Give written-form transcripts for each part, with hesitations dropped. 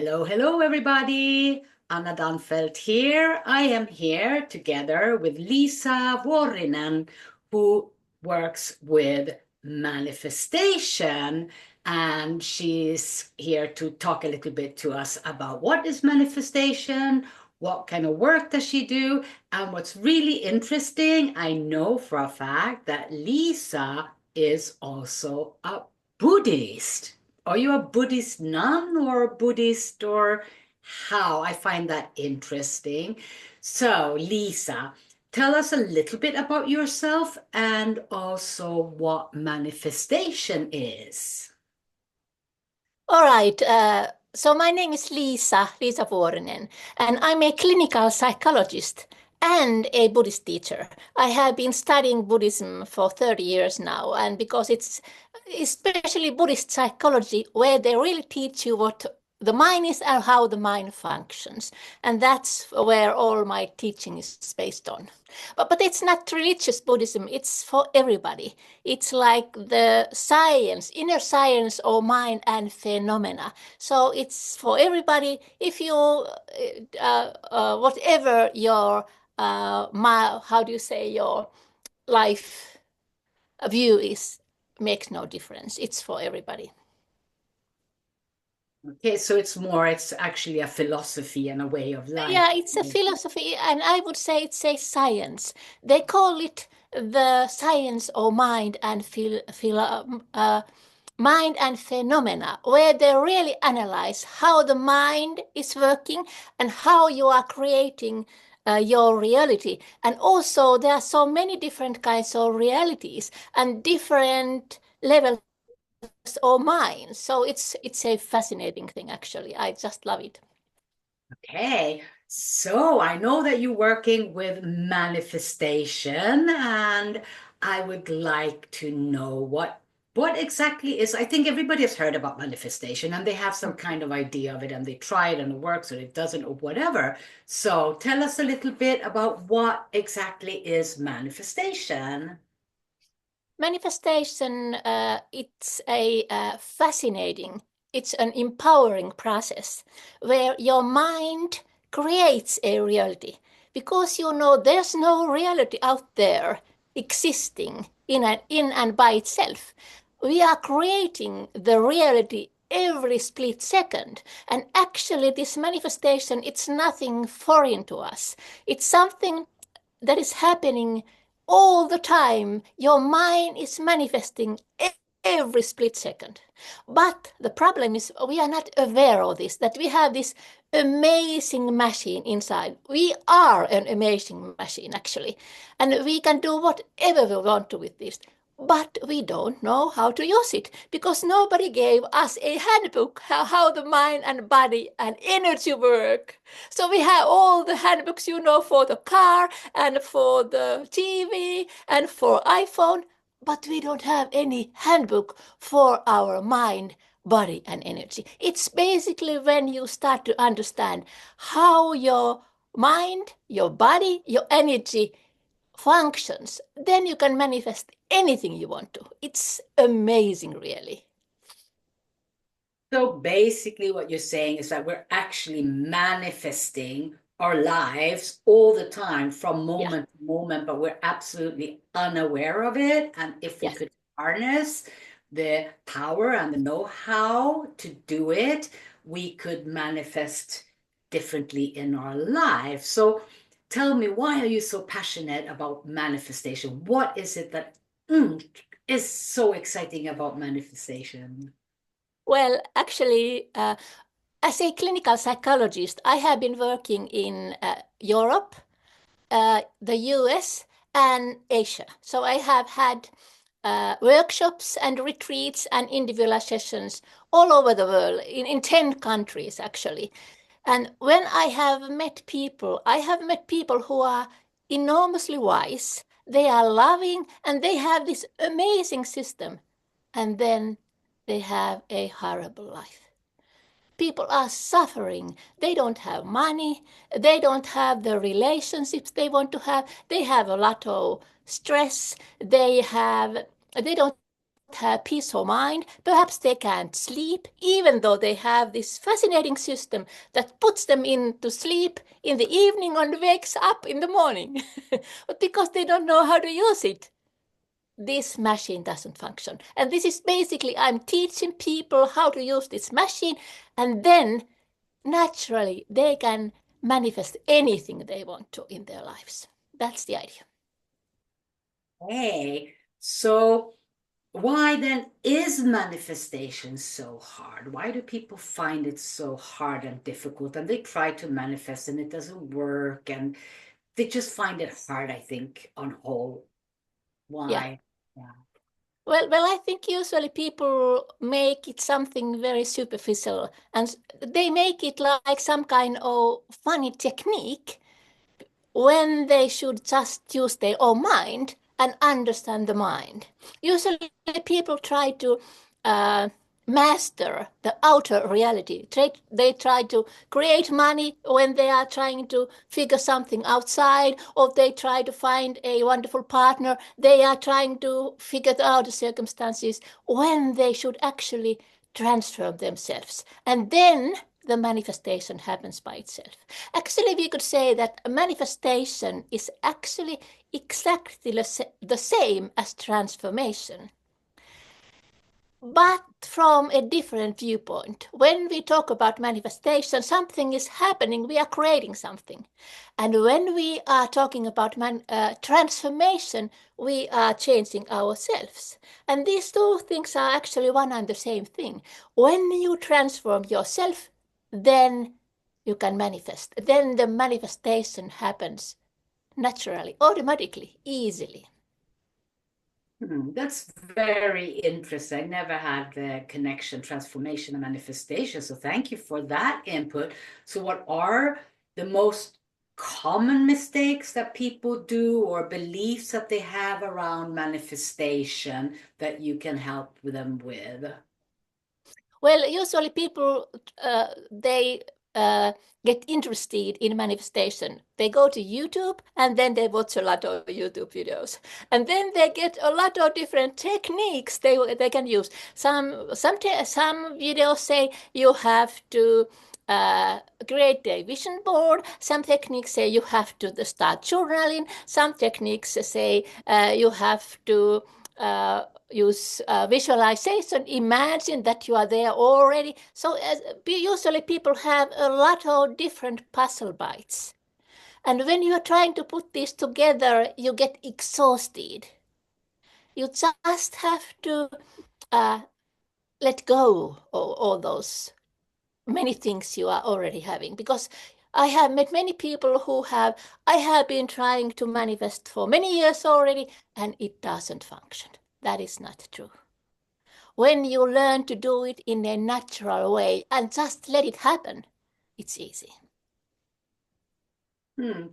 Hello, hello, everybody. Anna Danfeld here. I am here together with Liisa Vuorinen, who works with manifestation. And she's here to talk a little bit to us about what is manifestation, what kind of work does she do, and what's really interesting, I know for a fact that Liisa is also a Buddhist. Are you a Buddhist nun or a Buddhist or how? I find that interesting. So, Liisa, tell us a little bit about yourself and also what manifestation is. All right. So my name is Liisa Vuorinen, and I'm a clinical psychologist and a Buddhist teacher. I have been studying Buddhism for 30 years now, and because it's especially Buddhist psychology where they really teach you what the mind is and how the mind functions. And that's where all my teaching is based on. But it's not religious Buddhism, it's for everybody. It's like the science, inner science of mind and phenomena. So it's for everybody. If you, whatever your, how do you say, your life view is, makes no difference. It's for everybody. Okay, so it's actually a philosophy and a way of life. Yeah, it's a philosophy, and I would say it's a science. They call it the science of mind and mind and phenomena, where they really analyze how the mind is working and how you are creating your reality. And also, there are so many different kinds of realities and different levels of mind. So it's a fascinating thing, actually. I just love it. Okay, so I know that you're working with manifestation, and I would like to know what exactly is. I think everybody has heard about manifestation and they have some kind of idea of it and they try it and it works or it doesn't or whatever. So tell us a little bit about what exactly is manifestation. Manifestation, it's a fascinating, it's an empowering process where your mind creates a reality because you know there's no reality out there existing in and by itself. We are creating the reality every split second. And actually, this manifestation, it's nothing foreign to us. It's something that is happening all the time. Your mind is manifesting every split second. But the problem is we are not aware of this, that we have this amazing machine inside. We are an amazing machine, actually. And we can do whatever we want to with this. But we don't know how to use it because nobody gave us a handbook how the mind and body and energy work. So we have all the handbooks, for the car and for the TV and for iPhone, but we don't have any handbook for our mind, body, and energy. It's basically when you start to understand how your mind, your body, your energy functions, then you can manifest anything you want to. It's amazing, really. So basically, what you're saying is that we're actually manifesting our lives all the time from Yeah, moment to moment, but we're absolutely unaware of it. And if we yeah. could harness the power and the know-how to do it, we could manifest differently in our life. So tell me, why are you so passionate about manifestation? What is it that is so exciting about manifestation? Well, actually, as a clinical psychologist, I have been working in Europe, the US, and Asia. So I have had workshops and retreats and individual sessions all over the world, in 10 countries, actually. And when I have met people, I have met people who are enormously wise, they are loving, and they have this amazing system. And then they have a horrible life. People are suffering. They don't have money. They don't have the relationships they want to have. They have a lot of stress. They don't have peace of mind. Perhaps they can't sleep, even though they have this fascinating system that puts them into sleep in the evening and wakes up in the morning. But because they don't know how to use it, this machine doesn't function. And this is basically, I'm teaching people how to use this machine, and then naturally they can manifest anything they want to in their lives. That's the idea. Hey, so why then is manifestation so hard? Why do people find it so hard and difficult? And they try to manifest and it doesn't work, and they just find it hard, I think, on whole. Yeah. Why? Yeah. Well, I think usually people make it something very superficial, and they make it like some kind of funny technique when they should just use their own mind and understand the mind. Usually, people try to uh, master the outer reality. They try to create money when they are trying to figure something outside, or they try to find a wonderful partner. They are trying to figure out the circumstances when they should actually transform themselves. And then the manifestation happens by itself. Actually, we could say that a manifestation is actually exactly the same as transformation, but from a different viewpoint. When we talk about manifestation, something is happening, we are creating something. And when we are talking about transformation, we are changing ourselves. And these two things are actually one and the same thing. When you transform yourself, then you can manifest. Then the manifestation happens naturally, automatically, easily. That's very interesting. I never had the connection, transformation, and manifestation. So thank you for that input. So, what are the most common mistakes that people do or beliefs that they have around manifestation that you can help them with? Well, usually people they get interested in manifestation. They go to YouTube and then they watch a lot of YouTube videos, and then they get a lot of different techniques they can use. Some videos say you have to create a vision board. Some techniques say you have to start journaling. Some techniques say you have to use visualization, imagine that you are there already. So usually people have a lot of different puzzle bites. And when you are trying to put this together, you get exhausted. You just have to uh, let go of all those many things you are already having. Because I have met many people I have been trying to manifest for many years already, and it doesn't function. That is not true. When you learn to do it in a natural way and just let it happen, it's easy.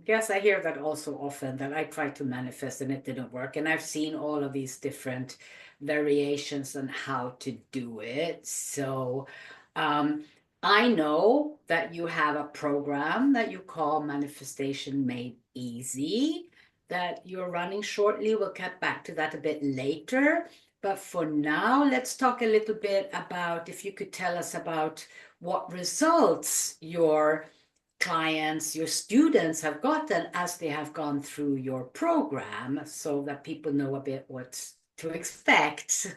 Yes, I hear that also often, that I tried to manifest and it didn't work. And I've seen all of these different variations on how to do it. So um, I know that you have a program that you call Manifestation Made Easy that you're running shortly. We'll get back to that a bit later. But for now, let's talk a little bit about, if you could tell us about what results your clients, your students have gotten as they have gone through your program, so that people know a bit what to expect.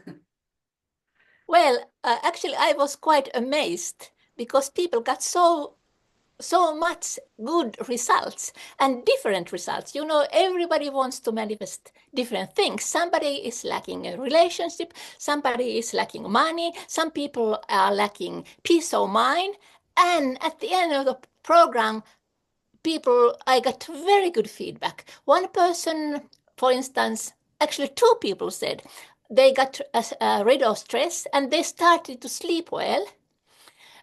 Well, actually, I was quite amazed because people got so much good results and different results. You know, everybody wants to manifest different things. Somebody is lacking a relationship, somebody is lacking money, some people are lacking peace of mind. And at the end of the program, I got very good feedback. One person, for instance, actually two people said they got rid of stress and they started to sleep well.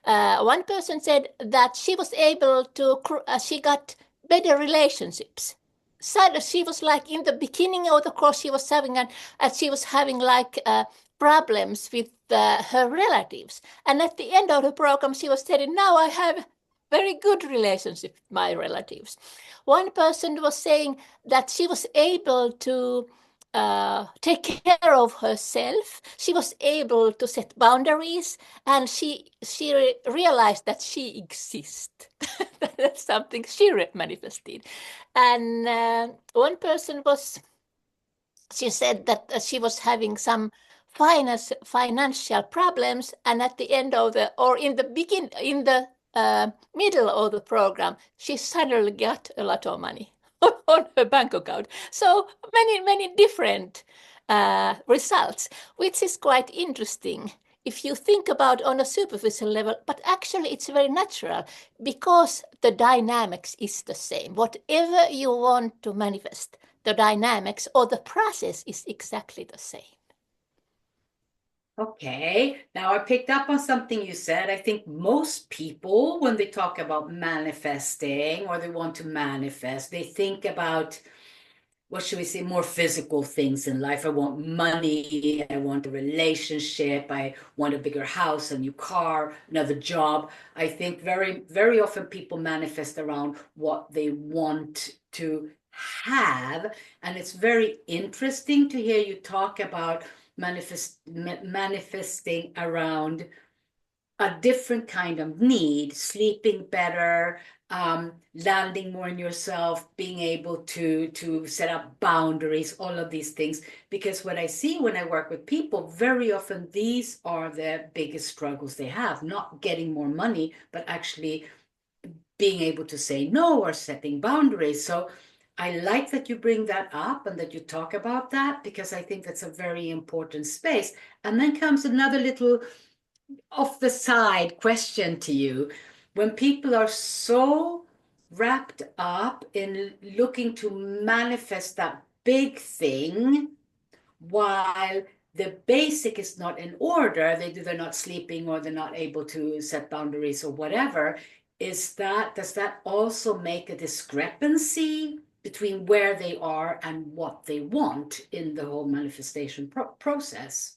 One person said that she was able to, she got better relationships. So she was like in the beginning of the course, she was having like problems with her relatives, and at the end of the program, she was saying, "Now I have very good relationship with my relatives." One person was saying that she was able to take care of herself. She was able to set boundaries, and she realized that she exists. That's something she manifested. And one person was, she said that she was having some financial problems, and at the end of the, or in the in the middle of the program, she suddenly got a lot of money on her bank account. So many different results, which is quite interesting if you think about on a superficial level, but actually it's very natural because the dynamics is the same. Whatever you want to manifest, the dynamics or the process is exactly the same. Okay, now I picked up on something you said. I think most people, when they talk about manifesting or they want to manifest, they think about, what should we say, more physical things in life. I want money, I want a relationship, I want a bigger house, a new car, another job. I think very often people manifest around what they want to have. And it's very interesting to hear you talk about manifesting around a different kind of need, sleeping better, landing more in yourself, being able to set up boundaries, all of these things. Because what I see when I work with people, very often these are the biggest struggles they have, not getting more money, but actually being able to say no or setting boundaries. So I like that you bring that up and that you talk about that, because I think that's a very important space. And then comes another little off the side question to you. When people are so wrapped up in looking to manifest that big thing, while the basic is not in order, they're not sleeping or they're not able to set boundaries or whatever, does that also make a discrepancy between where they are and what they want in the whole manifestation process?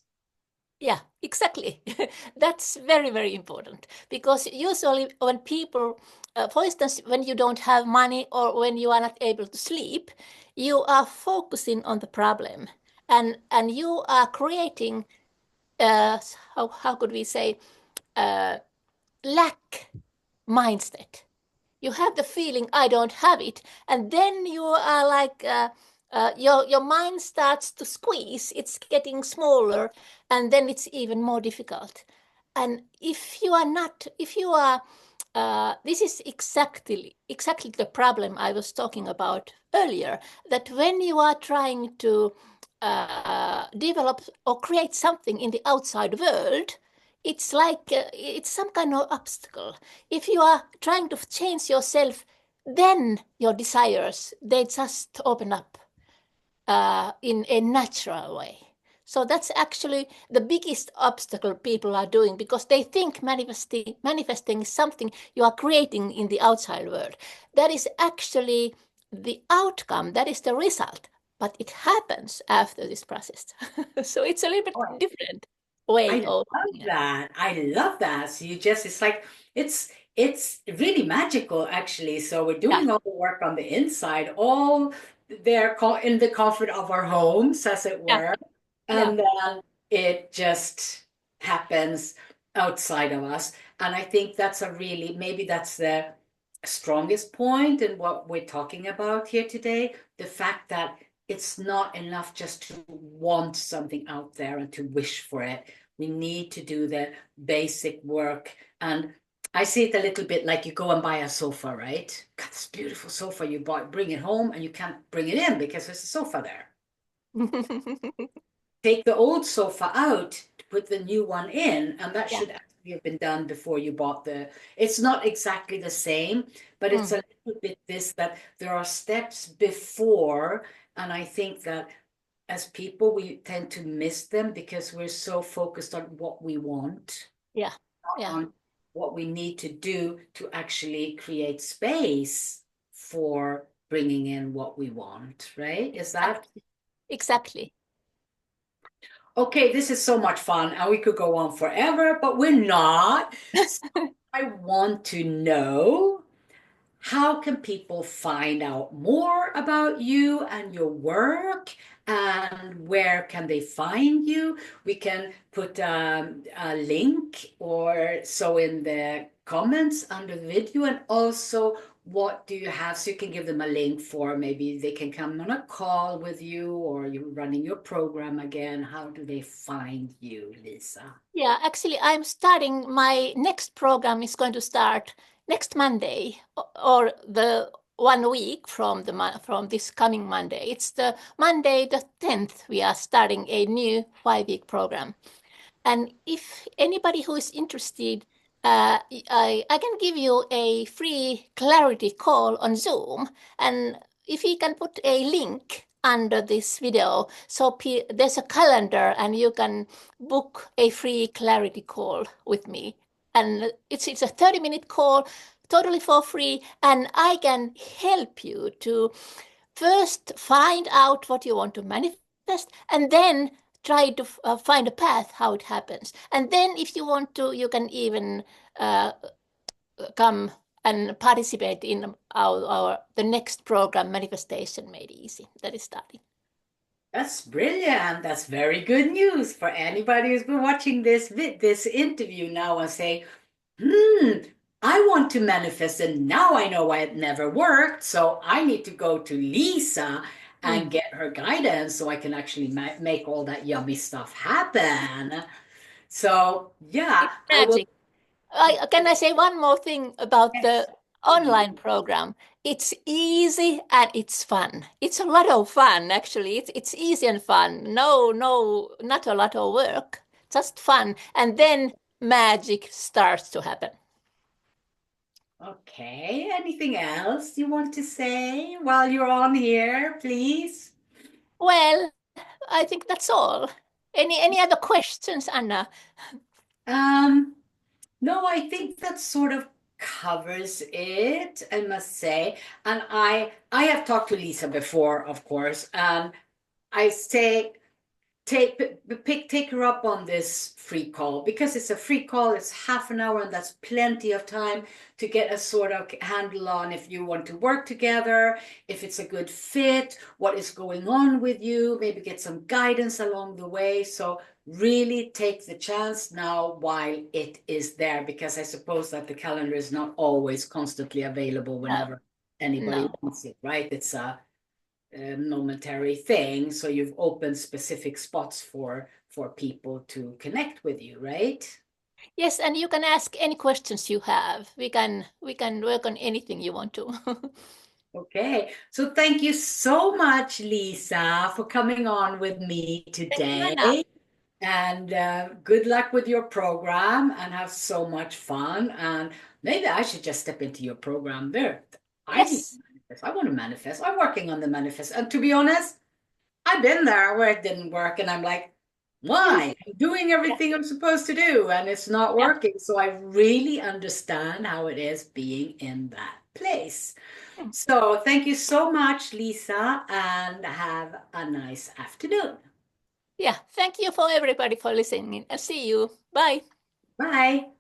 Yeah, exactly. That's very important because usually when people, for instance, when you don't have money or when you are not able to sleep, you are focusing on the problem, and you are creating, how could we say, uh, lack mindset. You have the feeling I don't have it, and then you are like your mind starts to squeeze. It's getting smaller, and then it's even more difficult. And if you are not, if you are, this is exactly the problem I was talking about earlier. That when you are trying to develop or create something in the outside world, it's like it's some kind of obstacle. If you are trying to change yourself, then your desires, they just open up in a natural way. So that's actually the biggest obstacle people are doing, because they think manifesting is something you are creating in the outside world. That is actually the outcome, that is the result, but it happens after this process. So it's a little bit different I way of love looking at it. that. I love that. So you just, it's like, it's really magical actually. So we're Yeah, doing all the work on the inside, all there in the comfort of our homes, as it yeah, were. yeah. And then it just happens outside of us. And I think that's maybe that's the strongest point in what we're talking about here today. The fact that it's not enough just to want something out there and to wish for it. We need to do the basic work. And I see it a little bit like you go and buy a sofa, right? Got this beautiful sofa you bought, bring it home, and you can't bring it in because there's a sofa there. Take the old sofa out to put the new one in, and that Yeah. should actually have been done before you bought it's not exactly the same, but it's Mm, a little bit this, that there are steps before. And I think that as people, we tend to miss them because we're so focused on what we want, yeah. not Yeah. on what we need to do to actually create space for bringing in what we want, right? Is that Exactly. Exactly. okay? This is so much fun, and we could go on forever, but we're not. So I want to know, how can people find out more about you and your work? And where can they find you? We can put a link or so in the comments under the video. And also, what do you have? So you can give them a link for maybe they can come on a call with you or you're running your program again. How do they find you, Liisa? Yeah, actually, I'm starting my next program is going to start next Monday or the 1 week from from this coming Monday. It's the Monday the 10th. We are starting a new 5-week program. And if anybody who is interested, I can give you a free clarity call on Zoom. And if you can put a link under this video, so there's a calendar and you can book a free clarity call with me. And it's a 30-minute call, totally for free. And I can help you to first find out what you want to manifest and then try to find a path how it happens. And then if you want to, you can even come and participate in the next program, Manifestation Made Easy, that is starting. That's brilliant. That's very good news for anybody who's been watching this interview now and say, I want to manifest and now I know why it never worked. So I need to go to Liisa and Mm. get her guidance so I can actually make all that yummy stuff happen. So yeah, It's I will. magic. Can I say one more thing about the Yes, please. online program? It's easy and it's fun. It's a lot of fun, actually. It's easy and fun. No, not a lot of work. Just fun. And then magic starts to happen. Okay, anything else you want to say while you're on here, please? Well, I think that's all. Any other questions, Anna? Um, no, I think that sort of covers it, I must say. And I have talked to Liisa before, of course. I say take her up on this free call because it's a free call. It's half an hour, and that's plenty of time to get a sort of handle on if you want to work together, if it's a good fit, what is going on with you, maybe get some guidance along the way. So really take the chance now while it is there, because I suppose that the calendar is not always constantly available No, whenever anybody no. wants it, right? It's a momentary thing. So you've opened specific spots for people to connect with you, right? Yes, and you can ask any questions you have. We can work on anything you want to. Okay. So thank you so much, Liisa, for coming on with me Thank you, Anna. today. And good luck with your program and have so much fun. And maybe I should just step into your program there. I need to Yes. manifest. I want to manifest. I'm working on the manifest. And to be honest, I've been there where it didn't work, and I'm like, Mm. why? I'm doing Yeah, everything I'm supposed to do, and it's not yeah. working. So I really understand how it is being in that place. Mm. So thank you so much, Liisa, and have a nice afternoon. Yeah, thank you for everybody for listening. I'll see you. Bye. Bye.